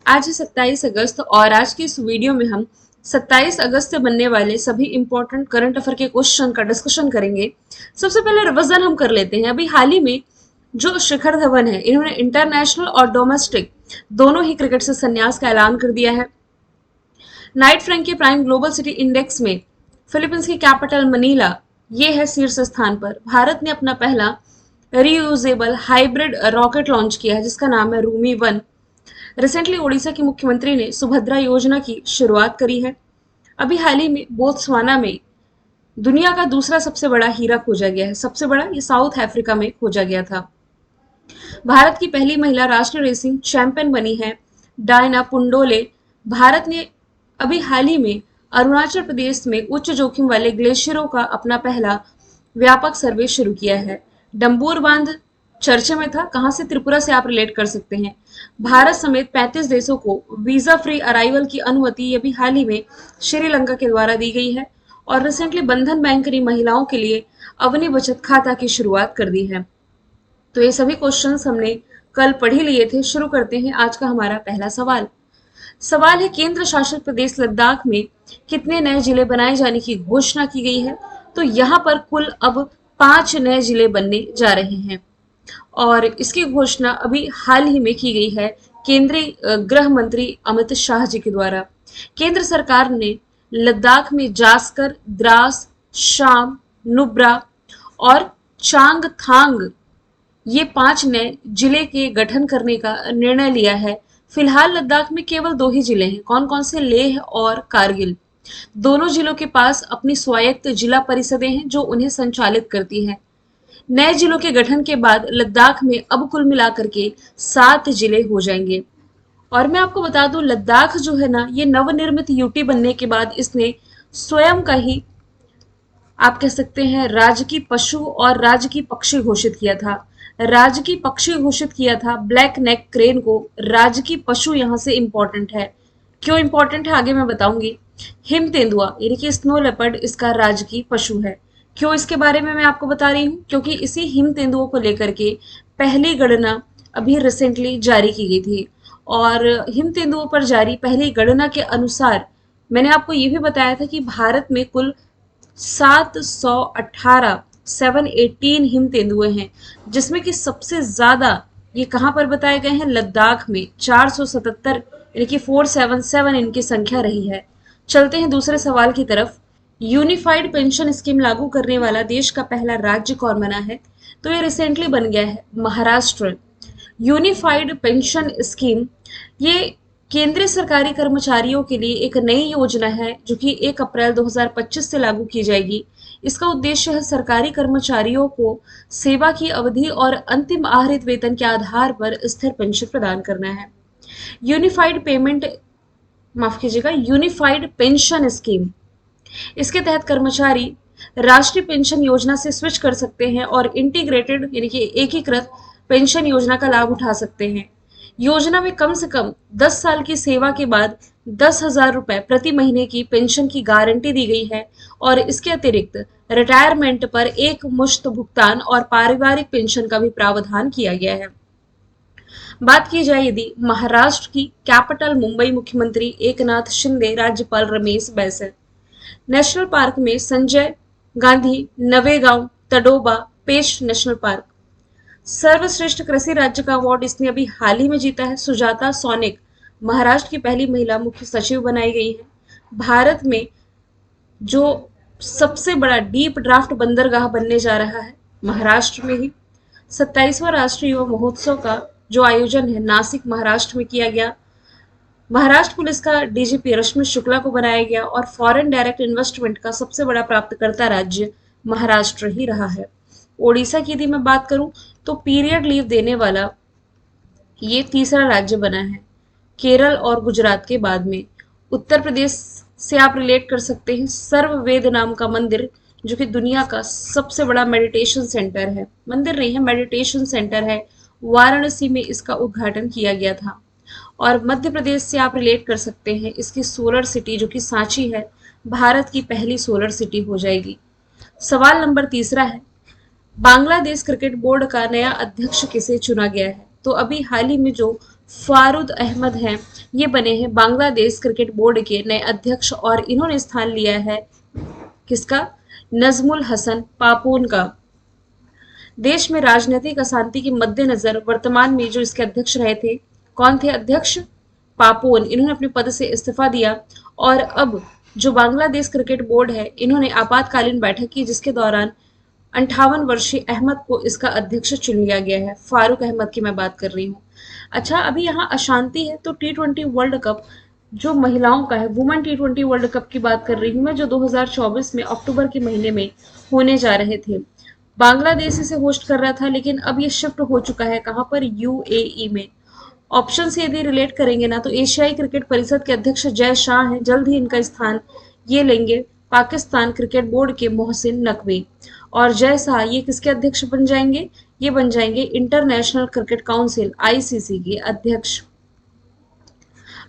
आज है 27 अगस्त और आज की इस वीडियो में हम 27 अगस्त से बनने वाले सभी इंपॉर्टेंट करंट अफेयर के क्वेश्चन का डिस्कशन करेंगे। सबसे पहले रिवीजन हम कर लेते हैं। अभी हाल ही में जो शिखर धवन है, इन्होंने इंटरनेशनल और डोमेस्टिक दोनों ही क्रिकेट से संन्यास का ऐलान कर दिया है। Knight Frank prime global city index में फिलीपींस की कैपिटल मनीला ये है शीर्ष स्थान पर। भारत ने अपना पहला रीयूजेबल हाइब्रिड रॉकेट लॉन्च किया है जिसका नाम है रूमी 1। रिसेंटली ओडिशा की मुख्यमंत्री ने सुभद्रा योजना की शुरुआत करी है। अभी हाल ही में बोत्सवाना में दुनिया का दूसरा सबसे बड़ा हीरा खोजा गया है। सबसे बड़ा ये साउथ अफ्रीका में खोजा गया था। भारत की पहली महिला राष्ट्रीय रेसिंग चैंपियन बनी है डायना पुंडोले। भारत ने अभी हाल ही में अरुणाचल प्रदेश में उच्च जोखिम वाले ग्लेशियरों का अपना पहला व्यापक सर्वे शुरू किया है। डंबूर बांध चर्चे में था। कहां से? त्रिपुरा से आप रिलेट कर सकते हैं। भारत समेत 35 देशों को वीजा फ्री अराइवल की अनुमति अभी हाल ही में श्रीलंका के द्वारा दी गई है। और रिसेंटली बंधन बैंक ने महिलाओं के लिए अवनी बचत खाता की शुरुआत कर दी है। तो ये सभी क्वेश्चंस हमने कल पढ़ ही लिए थे। शुरू करते हैं आज का हमारा पहला सवाल। सवाल है, केंद्र शासित प्रदेश लद्दाख में कितने नए जिले बनाए जाने की घोषणा की गई है? तो यहाँ पर कुल अब 5 नए जिले बनने जा रहे हैं और इसकी घोषणा अभी हाल ही में की गई है केंद्रीय गृह मंत्री अमित शाह जी के द्वारा। केंद्र सरकार ने लद्दाख में जास्कर, द्रास, शाम, नुब्रा और चांगथांग ये 5 नए जिले के गठन करने का निर्णय लिया है। फिलहाल लद्दाख में केवल 2 ही जिले हैं। कौन कौन से? लेह और कारगिल। दोनों जिलों के पास अपनी स्वायत्त जिला परिषदें हैं जो उन्हें संचालित करती हैं। नए जिलों के गठन के बाद लद्दाख में अब कुल मिलाकर के 7 जिले हो जाएंगे। और मैं आपको बता दूं, लद्दाख जो है ना, ये नवनिर्मित यूटी बनने के बाद इसने स्वयं का ही आप कह सकते हैं राजकीय पशु और राजकीय पक्षी घोषित किया था। राजकीय पक्षी घोषित किया था ब्लैक नेक क्रेन को। राजकीय पशु यहाँ से इंपॉर्टेंट है। क्यों इंपॉर्टेंट है आगे मैं बताऊंगी। हिम तेंदुआ यानी कि स्नो लेपर्ड इसका राजकीय पशु है। क्यों इसके बारे में मैं आपको बता रही हूँ? क्योंकि इसी हिम तेंदुओं को लेकर के पहली गणना अभी रिसेंटली जारी की गई थी और हिम तेंदुओं पर जारी पहली गणना के अनुसार मैंने आपको ये भी बताया था कि भारत में कुल 718 हिम तेंदुए हैं जिसमें कि सबसे ज्यादा ये कहां पर बताए गए हैं? लद्दाख में 477 यानी कि 477 इनकी संख्या रही है। चलते हैं दूसरे सवाल की तरफ। यूनिफाइड पेंशन स्कीम लागू करने वाला देश का पहला राज्य कौन बना है? तो ये रिसेंटली बन गया है महाराष्ट्र। यूनिफाइड पेंशन स्कीम ये केंद्रीय सरकारी कर्मचारियों के लिए एक नई योजना है जो कि 1 अप्रैल 2025 से लागू की जाएगी। इसका उद्देश्य है सरकारी कर्मचारियों को सेवा की अवधि और अंतिम आहरित वेतन के आधार पर स्थिर पेंशन प्रदान करना है। यूनिफाइड पेंशन स्कीम, इसके तहत कर्मचारी राष्ट्रीय पेंशन योजना से स्विच कर सकते हैं और इंटीग्रेटेड यानी कि एकीकृत पेंशन योजना का लाभ उठा सकते हैं। योजना में कम से कम 10 साल की सेवा के बाद 10,000 रुपए प्रति महीने की पेंशन की गारंटी दी गई है और इसके अतिरिक्त रिटायरमेंट पर एक मुश्त भुगतान और पारिवारिक पेंशन का भी प्रावधान किया गया है। बात की जाए यदि महाराष्ट्र की कैपिटल मुंबई मुख्यमंत्री एकनाथ शिंदे, राज्यपाल रमेश बैस। नेशनल पार्क में संजय गांधी नवेगांव तडोबा पेश नेशनल पार्क। सर्वश्रेष्ठ कृषि राज्य का अवार्ड इसने अभी हाल ही में जीता है। सुजाता सोनिक महाराष्ट्र की पहली महिला मुख्य सचिव बनाई गई है। भारत में जो सबसे बड़ा डीप ड्राफ्ट बंदरगाह बनने जा रहा है महाराष्ट्र में ही। 27वां राष्ट्रीय युवा महोत्सव का जो आयोजन है नासिक महाराष्ट्र में किया गया। महाराष्ट्र पुलिस का डीजीपी रश्मि शुक्ला को बनाया गया और फॉरेन डायरेक्ट इन्वेस्टमेंट का सबसे बड़ा प्राप्तकर्ता राज्य महाराष्ट्र ही रहा है। ओडिशा की यदि मैं बात करूं तो पीरियड लीव देने वाला ये तीसरा राज्य बना है केरल और गुजरात के बाद में। उत्तर प्रदेश से आप रिलेट कर सकते हैं सर्ववेद नाम का मंदिर जो कि दुनिया का सबसे बड़ा मेडिटेशन सेंटर है। मंदिर नहीं है, मेडिटेशन सेंटर है। वाराणसी में इसका उद्घाटन किया गया था। और मध्य प्रदेश से आप रिलेट कर सकते हैं इसकी सोलर सिटी जो कि सांची है, भारत की पहली सोलर सिटी हो जाएगी। सवाल नंबर तीसरा है, बांग्लादेश क्रिकेट बोर्ड का नया अध्यक्ष किसे चुना गया है? तो अभी हाल ही में जो फारूद अहमद हैं, ये बने हैं बांग्लादेश क्रिकेट बोर्ड के नए अध्यक्ष और इन्होंने स्थान लिया है किसका? नजमुल हसन पापून का। देश में राजनीतिक अशांति के मद्देनजर वर्तमान में जो इसके अध्यक्ष रहे थे, कौन थे अध्यक्ष? पापोन। इन्होंने अपने पद से इस्तीफा दिया और अब जो बांग्लादेश क्रिकेट बोर्ड है, इन्होंने आपातकालीन बैठक की जिसके दौरान 58 वर्षीय अहमद को इसका अध्यक्ष चुन लिया गया है। फारूक अहमद की मैं बात कर रही हूँ। अच्छा, अभी यहाँ अशांति है तो T20 वर्ल्ड कप जो महिलाओं का है, वुमेन T20 वर्ल्ड कप की बात कर रही हूँ मैं, जो 2024 में अक्टूबर के महीने में होने जा रहे थे। बांग्लादेश इसे होस्ट कर रहा था, लेकिन अब ये शिफ्ट हो चुका है कहाँ पर? यूएई में। ऑप्शन से यदि रिलेट करेंगे ना तो एशियाई क्रिकेट परिषद के अध्यक्ष जय शाह हैं, जल्द ही इनका स्थान ये लेंगे पाकिस्तान क्रिकेट बोर्ड के मोहसिन नकवी। और जय शाह ये किसके अध्यक्ष बन जाएंगे? ये बन जाएंगे इंटरनेशनल क्रिकेट काउंसिल आईसीसी के अध्यक्ष।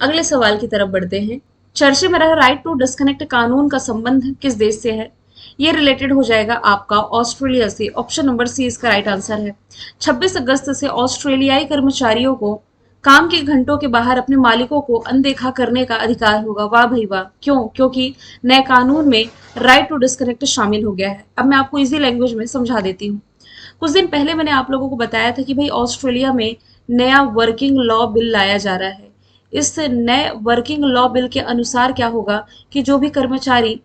अगले सवाल की तरफ बढ़ते हैं। चर्चे में रहा राइट टू डिस्कनेक्ट कानून का संबंध किस देश से है? ये रिलेटेड हो जाएगा आपका ऑस्ट्रेलिया से। ऑप्शन नंबर सी इसका राइट आंसर है। 26 अगस्त से ऑस्ट्रेलियाई कर्मचारियों को काम के घंटों के बाहर अपने मालिकों को अनदेखा करने का अधिकार होगा। वाह भाई वाह! क्यों? क्योंकि नए कानून में राइट टू डिस्कनेक्ट शामिल हो गया है। अब मैं आपको इजी लैंग्वेज में समझा देती हूँ। कुछ दिन पहले मैंने आप लोगों को बताया था कि भाई ऑस्ट्रेलिया में नया वर्किंग लॉ बिल लाया जा रहा है। इस नए वर्किंग लॉ बिल के अनुसार क्या होगा कि जो भी कर्मचारी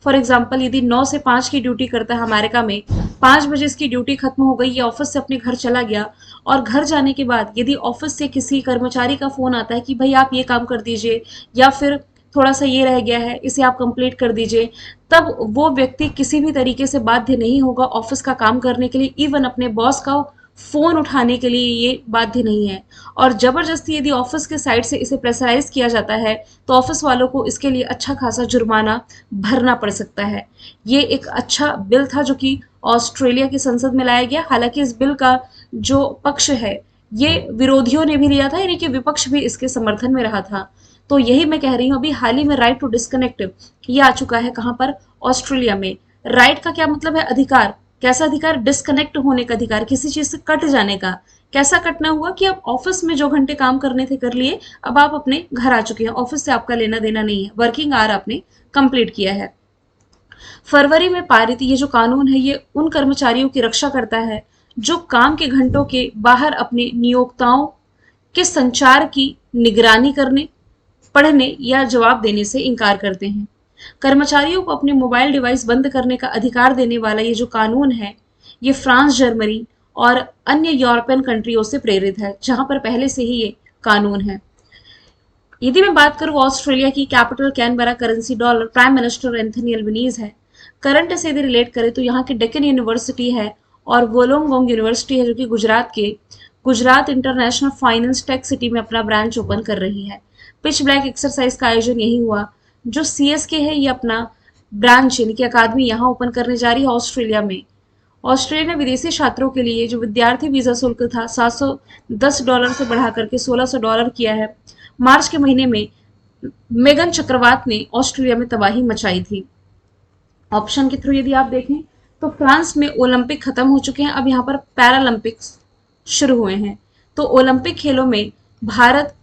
फॉर एग्जाम्पल यदि 9 से 5 की ड्यूटी करता है अमेरिका में, 5 बजे इसकी ड्यूटी खत्म हो गई, ये ऑफिस से अपने घर चला गया और घर जाने के बाद यदि ऑफिस से किसी कर्मचारी का फोन आता है कि भाई आप ये काम कर दीजिए या फिर थोड़ा सा ये रह गया है इसे आप कंप्लीट कर दीजिए, तब वो व्यक्ति किसी भी तरीके से बाध्य नहीं होगा ऑफिस का काम करने के लिए। इवन अपने बॉस का फोन उठाने के लिए ये बाध्य नहीं है। और जबरदस्ती यदि ऑफिस के साइड से इसे प्रेशराइज किया जाता है तो ऑफिस वालों को इसके लिए अच्छा खासा जुर्माना भरना पड़ सकता है। ये एक अच्छा बिल था जो कि ऑस्ट्रेलिया की संसद में लाया गया। हालांकि इस बिल का जो पक्ष है ये विरोधियों ने भी लिया था, यानी कि विपक्ष भी इसके समर्थन में रहा था। तो यही मैं कह रही हूँ, अभी हाल ही में राइट टू डिस्कनेक्ट ये आ चुका है कहाँ पर? ऑस्ट्रेलिया में। राइट का क्या मतलब है? अधिकार। कैसा अधिकार? डिस्कनेक्ट होने का अधिकार, किसी चीज से कट जाने का। कैसा कटना हुआ कि अब ऑफिस में जो घंटे काम करने थे कर लिए, अब आप अपने घर आ चुके हैं, ऑफिस से आपका लेना देना नहीं है, वर्किंग आवर आपने कंप्लीट किया है। फरवरी में पारित ये जो कानून है ये उन कर्मचारियों की रक्षा करता है जो काम के घंटों के बाहर अपने नियोक्ताओं के संचार की निगरानी करने, पढ़ने या जवाब देने से इनकार करते हैं। कर्मचारियों को अपने मोबाइल डिवाइस बंद करने का अधिकार देने वाला ये जो कानून है ये फ्रांस, जर्मनी और अन्य यूरोपियन कंट्रियों से प्रेरित है, जहां पर पहले से ही ये कानून है। यदि मैं बात करूं ऑस्ट्रेलिया की, capital Canberra, currency dollar, prime minister Anthony Albanese है। करंट से यदि रिलेट करें तो यहाँ की डेक्कन यूनिवर्सिटी है और वोलोंगोंग यूनिवर्सिटी है जो कि गुजरात के Gujarat international finance tech city में अपना ब्रांच ओपन कर रही है। पिच ब्लैक एक्सरसाइज का आयोजन यही हुआ। जो सीएसके है ये अपना ब्रांच यानी कि अकादमी यहाँ ओपन करने जा रही है ऑस्ट्रेलिया में। ऑस्ट्रेलिया ने विदेशी छात्रों के लिए जो विद्यार्थी वीजा शुल्क था $710 से बढ़ा करके $1600 किया है। मार्च के महीने में मेगन चक्रवात ने ऑस्ट्रेलिया में तबाही मचाई थी। ऑप्शन के थ्रू यदि आप देखें तो फ्रांस में ओलंपिक खत्म हो चुके हैं, अब यहाँ पर पैरालंपिक्स शुरू हुए हैं। तो ओलंपिक खेलों में भारत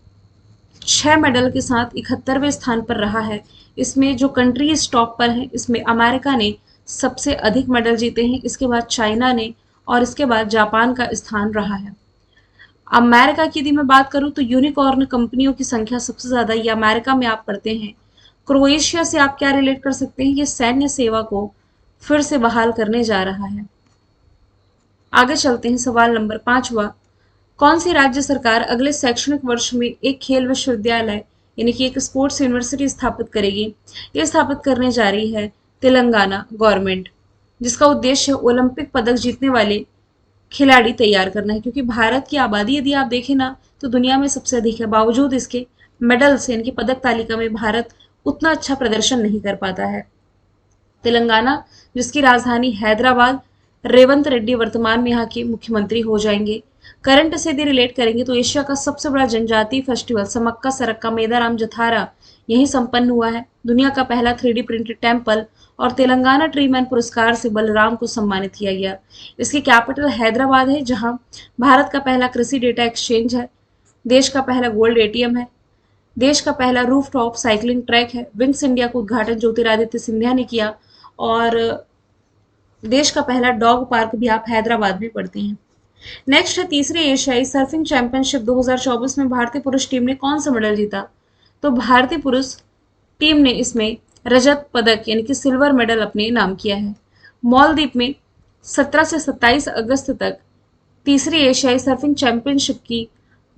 6 मेडल के साथ 71वें स्थान पर रहा है। इसमें जो कंट्रीज टॉप पर है इसमें अमेरिका ने सबसे अधिक मेडल जीते हैं, इसके बाद चाइना ने और इसके बाद जापान का स्थान रहा है। अमेरिका की यदि मैं बात करूं तो यूनिकॉर्न कंपनियों की संख्या सबसे ज्यादा ये अमेरिका में आप पढ़ते हैं। क्रोएशिया से आप क्या रिलेट कर सकते हैं? ये सैन्य सेवा को फिर से बहाल करने जा रहा है। आगे चलते हैं, सवाल नंबर 5वां। कौन सी राज्य सरकार अगले शैक्षणिक वर्ष में एक खेल विश्वविद्यालय यानी कि एक स्पोर्ट्स यूनिवर्सिटी स्थापित करेगी? ये स्थापित करने जा रही है तेलंगाना गवर्नमेंट, जिसका उद्देश्य ओलंपिक पदक जीतने वाले खिलाड़ी तैयार करना है। क्योंकि भारत की आबादी यदि आप देखें ना तो दुनिया में सबसे अधिक है, बावजूद इसके मेडल्स यानी कि पदक तालिका में भारत उतना अच्छा प्रदर्शन नहीं कर पाता है। तेलंगाना जिसकी राजधानी हैदराबाद, रेवंत रेड्डी वर्तमान में यहाँ के मुख्यमंत्री हो जाएंगे। करंट से यदि रिलेट करेंगे तो एशिया का सबसे बड़ा जनजातीय फेस्टिवल समक्का सरक्का मेदाराम जथारा यही संपन्न हुआ है। दुनिया का पहला 3D प्रिंटेड टेम्पल और तेलंगाना ट्री मैन पुरस्कार से बलराम को सम्मानित किया गया। इसकी कैपिटल हैदराबाद है, जहां भारत का पहला कृषि डेटा एक्सचेंज है। देश का पहला गोल्ड एटीएम है। देश का पहला रूफटॉप साइकिलिंग ट्रैक है। विंग्स इंडिया का उद्घाटन ज्योतिरादित्य सिंधिया ने किया। और देश का पहला डॉग पार्क भी आप हैदराबाद में पढ़ते हैं। नेक्स्ट है तीसरी एशियाई सर्फिंग चैंपियनशिप 2024 में भारतीय पुरुष टीम ने कौन सा मेडल जीता? तो भारतीय पुरुष टीम ने इसमें रजत पदक यानी कि सिल्वर मेडल अपने नाम किया है। मालदीव में 17 से 27 अगस्त तक तीसरी एशियाई सर्फिंग चैंपियनशिप की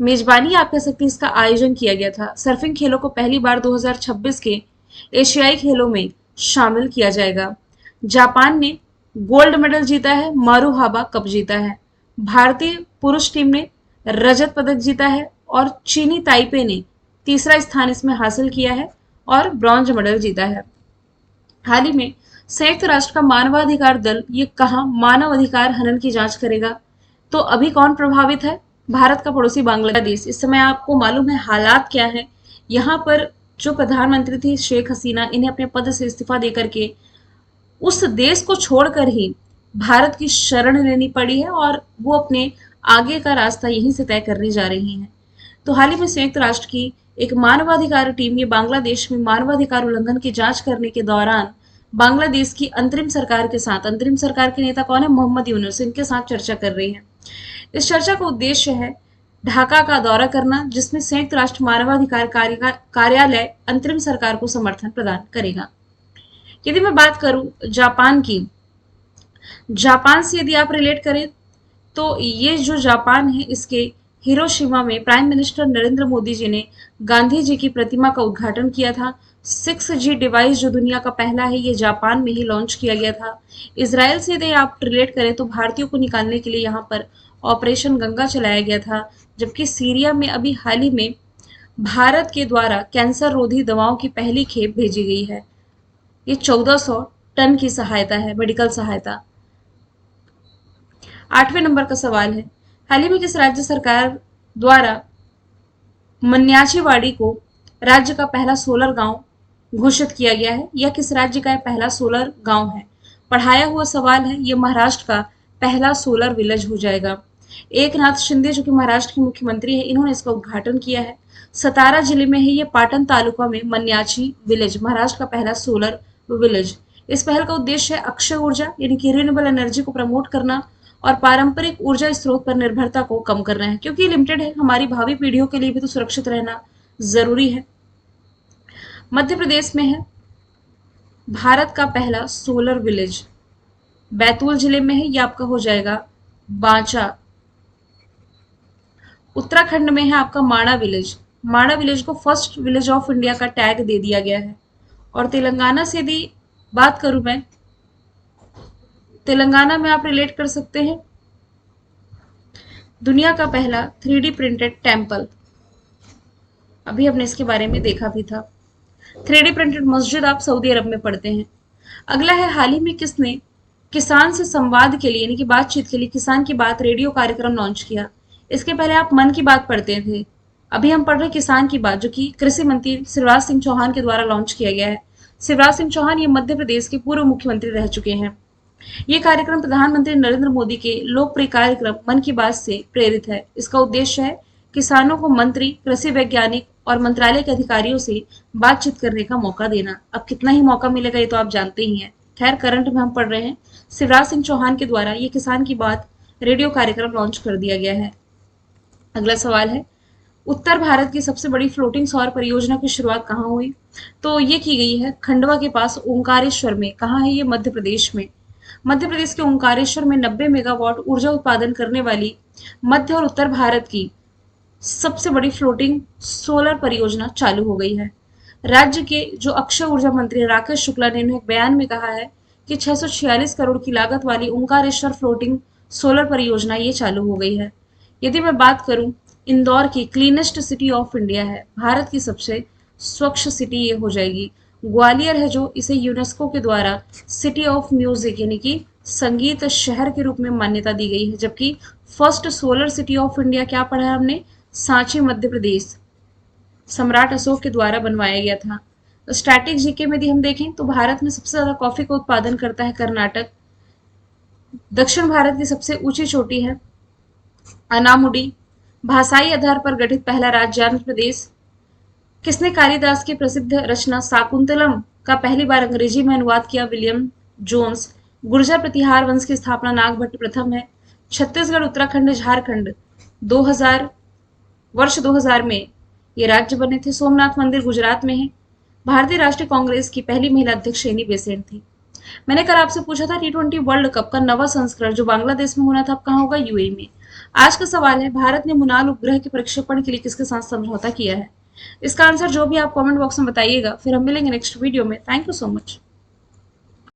मेजबानी आप कह सकते हैं इसका आयोजन किया गया था। सर्फिंग खेलों को पहली बार 2026 के एशियाई खेलों में शामिल किया जाएगा। जापान ने गोल्ड मेडल जीता है, मारूहाबा कप जीता है। भारतीय पुरुष टीम ने रजत पदक जीता है और चीनी ताइपे ने तीसरा स्थान इसमें हासिल किया है और ब्रॉन्ज मेडल जीता है। हाल ही में संयुक्त राष्ट्र का मानवाधिकार दल ये कहाँ मानव अधिकार हनन की जांच करेगा? तो अभी कौन प्रभावित है? भारत का पड़ोसी बांग्लादेश। इस समय आपको मालूम है हालात क्या है? यहाँ पर जो प्रधानमंत्री थी शेख हसीना, इन्हें अपने पद से इस्तीफा देकर के उस देश को छोड़कर ही भारत की शरण लेनी पड़ी है और वो अपने आगे का रास्ता यहीं से तय करने जा रही हैं। तो हाल ही में संयुक्त राष्ट्र की एक मानवाधिकार टीम ये बांग्लादेश में मानवाधिकार उल्लंघन की जांच करने के दौरान बांग्लादेश की अंतरिम सरकार के साथ, अंतरिम सरकार के नेता कौन है? मोहम्मद यूनुस, इनके साथ चर्चा कर रही है। इस चर्चा का उद्देश्य है ढाका का दौरा करना, जिसमें संयुक्त राष्ट्र मानवाधिकार कार्यालय अंतरिम सरकार को समर्थन प्रदान करेगा। यदि मैं बात करूं जापान की, जापान से यदि आप रिलेट करें तो ये जो जापान है इसके हिरोशिमा में प्राइम मिनिस्टर नरेंद्र मोदी जी ने गांधी जी की प्रतिमा का उद्घाटन किया था। 6G डिवाइस जो दुनिया का पहला है ये जापान में ही लॉन्च किया गया था। इसराइल से यदि आप रिलेट करें तो भारतीयों को निकालने के लिए यहाँ पर ऑपरेशन गंगा चलाया गया था। जबकि सीरिया में अभी हाल ही में भारत के द्वारा कैंसर रोधी दवाओं की पहली खेप भेजी गई है। ये 1400 टन की सहायता है, मेडिकल सहायता। 8वें नंबर का सवाल है, हाल ही में किस राज्य सरकार द्वारा मन्याचीवाड़ी को राज्य का पहला सोलर गांव घोषित किया गया है? या किस राज्य का पहला सोलर गांव है? पढ़ाया हुआ सवाल है। ये महाराष्ट्र का पहला सोलर विलेज हो जाएगा। एकनाथ शिंदे जो कि महाराष्ट्र के मुख्यमंत्री है, इन्होंने इसका उद्घाटन किया है। सतारा जिले में है ये पाटन तालुका में मन्याची विलेज, महाराष्ट्र का पहला सोलर विलेज। इस पहल का उद्देश्य है अक्षय ऊर्जा यानी कि रिन्यूएबल एनर्जी को प्रमोट करना और पारंपरिक ऊर्जा स्रोत पर निर्भरता को कम करना है, क्योंकि लिमिटेड है, हमारी भावी पीढ़ियों के लिए भी तो सुरक्षित रहना जरूरी है। मध्य प्रदेश में है भारत का पहला सोलर विलेज, बैतूल जिले में है, ये आपका हो जाएगा बांचा। उत्तराखंड में है आपका माणा विलेज, माणा विलेज को फर्स्ट विलेज ऑफ इंडिया का टैग दे दिया गया है। और तेलंगाना से यदि बात करूं मैं, तेलंगाना में आप रिलेट कर सकते हैं दुनिया का पहला 3D प्रिंटेड टेम्पल, अभी हमने इसके बारे में देखा भी था। 3D प्रिंटेड मस्जिद आप सऊदी अरब में पढ़ते हैं। अगला है हाल ही में किसने किसान से संवाद के लिए यानी कि बातचीत के लिए किसान की बात रेडियो कार्यक्रम लॉन्च किया? इसके पहले आप मन की बात पढ़ते थे, अभी हम पढ़ रहे किसान की बात जो कि कृषि मंत्री शिवराज सिंह चौहान के द्वारा लॉन्च किया गया है। शिवराज सिंह चौहान ये मध्य प्रदेश के पूर्व मुख्यमंत्री रह चुके हैं। ये कार्यक्रम प्रधानमंत्री नरेंद्र मोदी के लोकप्रिय कार्यक्रम मन की बात से प्रेरित है। इसका उद्देश्य है किसानों को मंत्री, कृषि वैज्ञानिक और मंत्रालय के अधिकारियों से बातचीत करने का मौका देना। अब कितना ही मौका मिलेगा ये तो आप जानते ही हैं। खैर, करंट में हम पढ़ रहे हैं, शिवराज सिंह चौहान के द्वारा ये किसान की बात रेडियो कार्यक्रम लॉन्च कर दिया गया है। अगला सवाल है, उत्तर भारत की सबसे बड़ी फ्लोटिंग सौर परियोजना की शुरुआत कहाँ हुई? तो ये की गई है खंडवा के पास ओंकारेश्वर में। कहाँ है ये? मध्य प्रदेश में। मध्य प्रदेश के ओंकारेश्वर में 90 मेगावाट ऊर्जा उत्पादन करने वाली मध्य और उत्तर भारत की सबसे बड़ी फ्लोटिंग सोलर परियोजना चालू हो गई है। राज्य के जो अक्षय ऊर्जा मंत्री राकेश शुक्ला ने एक बयान में कहा है कि 646 करोड़ की लागत वाली ओंकारेश्वर फ्लोटिंग सोलर परियोजना ये चालू हो गई है। यदि मैं बात करूं, इंदौर की क्लीनेस्ट सिटी ऑफ इंडिया है, भारत की सबसे स्वच्छ सिटी ये हो जाएगी। ग्वालियर है जो इसे यूनेस्को के द्वारा सिटी ऑफ म्यूजिक यानी कि संगीत शहर के रूप में मान्यता दी गई है। जबकि first solar city of India क्या पढ़ा है हमने? सांची मध्य प्रदेश, सम्राट अशोक के द्वारा बनवाया गया था। स्टैटिक जीके में यदि हम देखें तो भारत में सबसे ज्यादा कॉफी का उत्पादन करता है कर्नाटक। दक्षिण भारत की सबसे ऊंची चोटी है अनामुडी, भाषाई आधार पर गठित पहला राज्य आंध्र प्रदेश। किसने कालिदास की प्रसिद्ध रचना शाकुंतलम का पहली बार अंग्रेजी में अनुवाद किया? William Jones. गुर्जर प्रतिहार वंश की स्थापना नागभट्ट प्रथम है। छत्तीसगढ़, उत्तराखंड, झारखंड 2000 वर्ष 2000 में ये राज्य बने थे। सोमनाथ मंदिर गुजरात में है। भारतीय राष्ट्रीय कांग्रेस की पहली महिला अध्यक्ष शेनी बेसेंट थी। मैंने कल आपसे पूछा था T20 वर्ल्ड कप का नवा संस्करण जो बांग्लादेश में होना था, अब कहाँ होगा? यूएई में। आज का सवाल है, भारत ने मुनाल उपग्रह के प्रक्षेपण के लिए किसके साथ समझौता किया है? इसका आंसर जो भी आप कमेंट बॉक्स में बताइएगा। फिर हम मिलेंगे नेक्स्ट वीडियो में। Thank you so much.